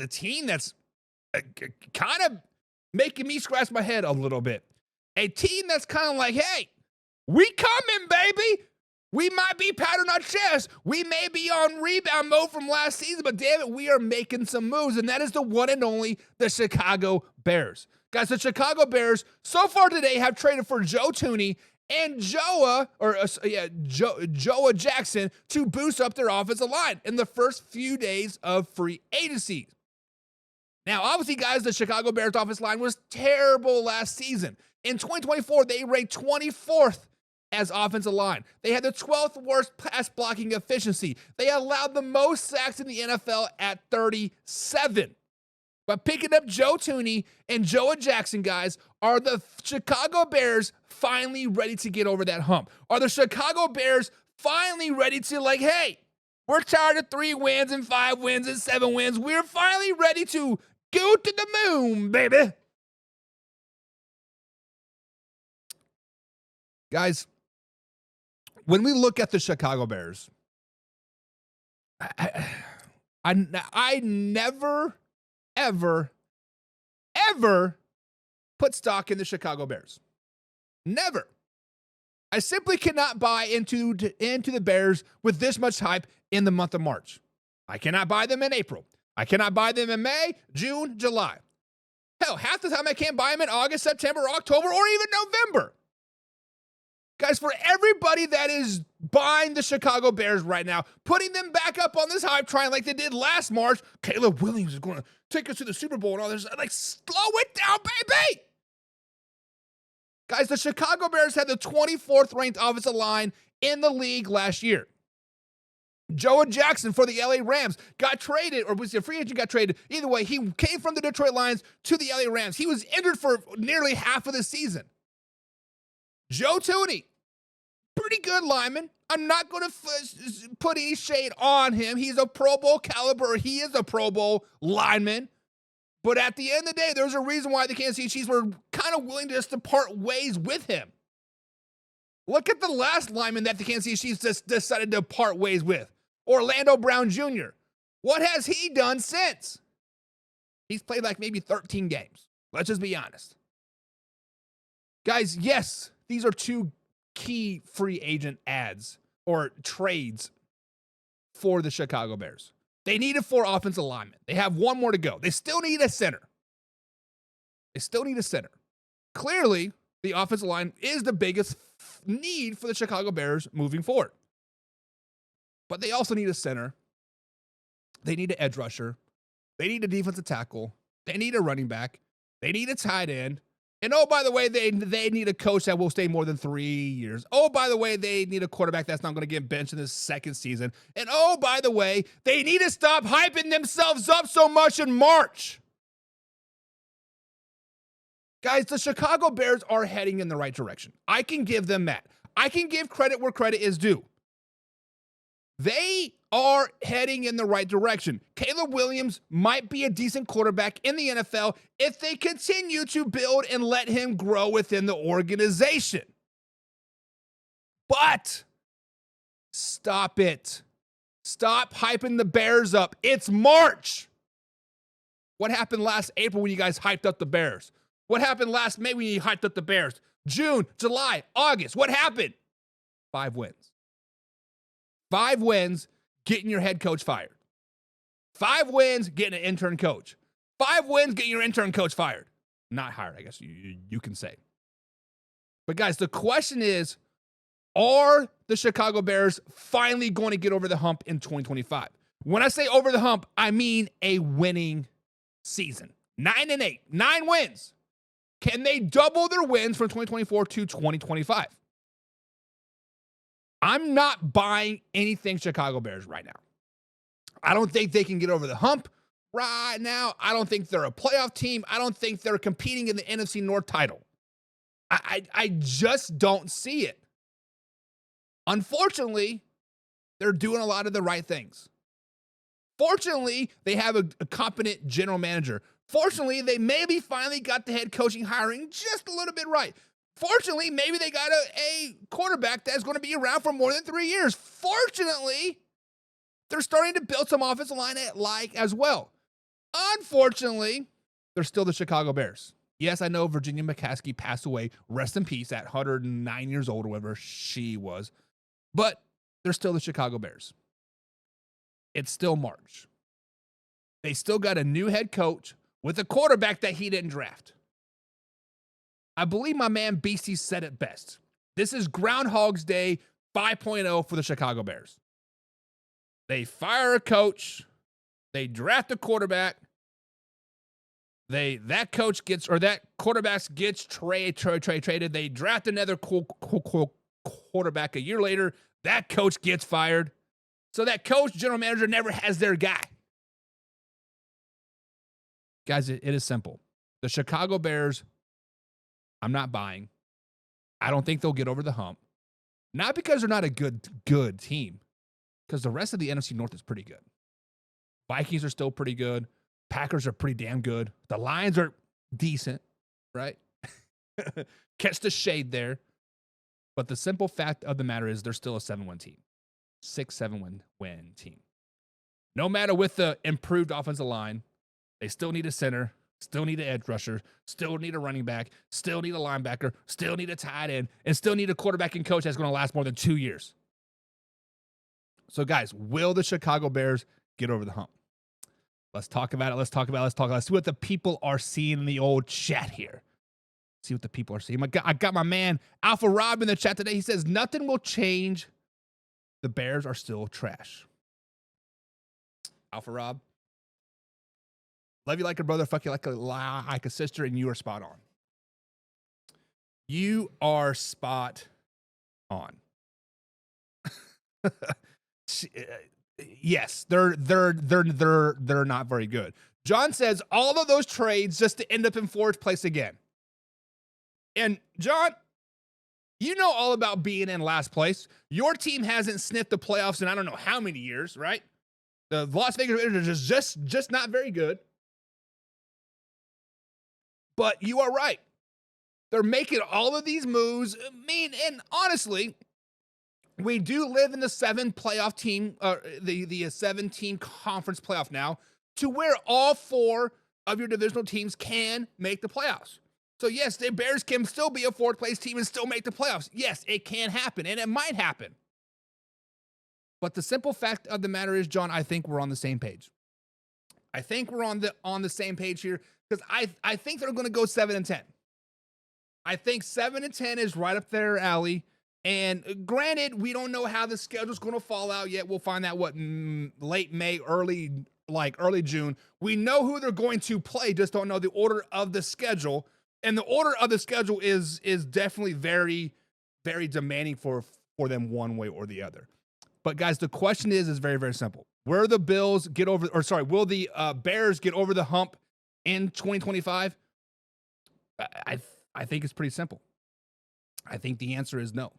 the team that's kind of making me scratch my head a little bit. A team that's kind of like, hey, we coming, baby. We might be patting our chest. We may be on rebound mode from last season, but damn it, we are making some moves, and that is the one and only the Chicago Bears. Guys, the Chicago Bears so far today have traded for Joe Thuney and Joa Jackson to boost up their offensive line in the first few days of free agency. Now, obviously, guys, the Chicago Bears offensive line was terrible last season. In 2024, they ranked 24th as offensive line. They had the 12th worst pass blocking efficiency. They allowed the most sacks in the NFL at 37. But picking up Joe Thuney and Joa Jackson, guys, are the Chicago Bears finally ready to get over that hump? Are the Chicago Bears finally ready to, like, hey, we're tired of 3 wins and 5 wins and 7 wins. We're finally ready to go to the moon, baby. Guys, when we look at the Chicago Bears, I never, ever put stock in the Chicago Bears. Never. I simply cannot buy into the Bears with this much hype in the month of March. I cannot buy them in April. I cannot buy them in May, June, July. Hell, half the time I can't buy them in August, September, October, or even November. Guys, for everybody that is buying the Chicago Bears right now, putting them back up on this hype train like they did last March, Caleb Williams is going to take us to the Super Bowl and all this. Like, slow it down, baby. Guys, the Chicago Bears had the 24th ranked offensive line in the league last year. Joa Jackson for the LA Rams got traded, or was a free agent, got traded. Either way, he came from the Detroit Lions to the LA Rams. He was injured for nearly half of the season. Joe Thuney, pretty good lineman. I'm not going to put any shade on him. He's a Pro Bowl caliber. He is a Pro Bowl lineman. But at the end of the day, there's a reason why the Kansas City Chiefs were kind of willing just to part ways with him. Look at the last lineman that the Kansas City Chiefs just decided to part ways with. Orlando Brown Jr. What has he done since? He's played like maybe 13 games. Let's just be honest. Guys, yes, these are 2 key free agent ads or trades for the Chicago Bears. They needed 4 offensive linemen. They have 1 more to go. They still need a center. Clearly, the offensive line is the biggest need for the Chicago Bears moving forward. But they also need a center. They need an edge rusher. They need a defensive tackle. They need a running back. They need a tight end. And oh, by the way, they need a coach that will stay more than 3 years. Oh, by the way, they need a quarterback that's not going to get benched in his second season. And oh, by the way, they need to stop hyping themselves up so much in March. Guys, the Chicago Bears are heading in the right direction. I can give them that. I can give credit where credit is due. They are heading in the right direction. Caleb Williams might be a decent quarterback in the NFL if they continue to build and let him grow within the organization. But stop it. Stop hyping the Bears up. It's March. What happened last April when you guys hyped up the Bears? What happened last May when you hyped up the Bears? June, July, August. What happened? 5 wins. 5 wins, getting your head coach fired. 5 wins, getting an intern coach. 5 wins, getting your intern coach fired. Not hired, I guess you can say. But guys, the question is, are the Chicago Bears finally going to get over the hump in 2025? When I say over the hump, I mean a winning season. 9-8, 9 wins. Can they double their wins from 2024 to 2025? I'm not buying anything Chicago Bears right now. I don't think they can get over the hump right now. I don't think they're a playoff team. I don't think they're competing in the NFC North title. I just don't see it. Unfortunately, they're doing a lot of the right things. Fortunately, they have a competent general manager. Fortunately, they maybe finally got the head coaching hiring just a little bit right. Fortunately, maybe they got a quarterback that's going to be around for more than 3 years. Fortunately, they're starting to build some offensive line as well. Unfortunately, they're still the Chicago Bears. Yes, I know Virginia McCaskey passed away. Rest in peace at 109 years old or whatever she was. But they're still the Chicago Bears. It's still March. They still got a new head coach with a quarterback that he didn't draft. I believe my man Beastie said it best. This is Groundhog's Day 5.0 for the Chicago Bears. They fire a coach. They draft a quarterback. That quarterback gets traded. They draft another quarterback a year later. That coach gets fired. So that coach, general manager, never has their guy. Guys, it is simple. The Chicago Bears, I'm not buying. I don't think they'll get over the hump. Not because they're not a good team, because the rest of the NFC North is pretty good. Vikings are still pretty good. Packers are pretty damn good. The Lions are decent, right? Catch the shade there. But the simple fact of the matter is they're still a 7-win team. 6-7 win team. No matter with the improved offensive line, they still need a center, still need an edge rusher, still need a running back, still need a linebacker, still need a tight end, and still need a quarterbacking coach that's going to last more than 2 years. So, guys, will the Chicago Bears get over the hump? Let's talk about it. Let's see what the people are seeing in the old chat here. See what the people are seeing. I got my man Alpha Rob in the chat today. He says, nothing will change. The Bears are still trash. Alpha Rob, love you like a brother, fuck you like a sister, and you are spot on. You are spot on. Yes, they're not very good. John says all of those trades just to end up in fourth place again. And John, you know all about being in last place. Your team hasn't sniffed the playoffs in I don't know how many years, right? The Las Vegas Raiders are just not very good. But you are right. They're making all of these moves. I mean, and honestly, we do live in the 7-team conference playoff now, to where all 4 of your divisional teams can make the playoffs. So yes, the Bears can still be a 4th-place team and still make the playoffs. Yes, it can happen, and it might happen. But the simple fact of the matter is, John, I think we're on the same page. I think we're on the same page here, because I think they're going to go 7-10. I think 7-10 is right up their alley. And granted, we don't know how the schedule's going to fall out yet. We'll find out late May, early June. We know who they're going to play, just don't know the order of the schedule. And the order of the schedule is definitely very, very demanding for them one way or the other. But guys, the question is very, very simple. Will the Bears get over the hump in 2025? I think it's pretty simple. I think the answer is no.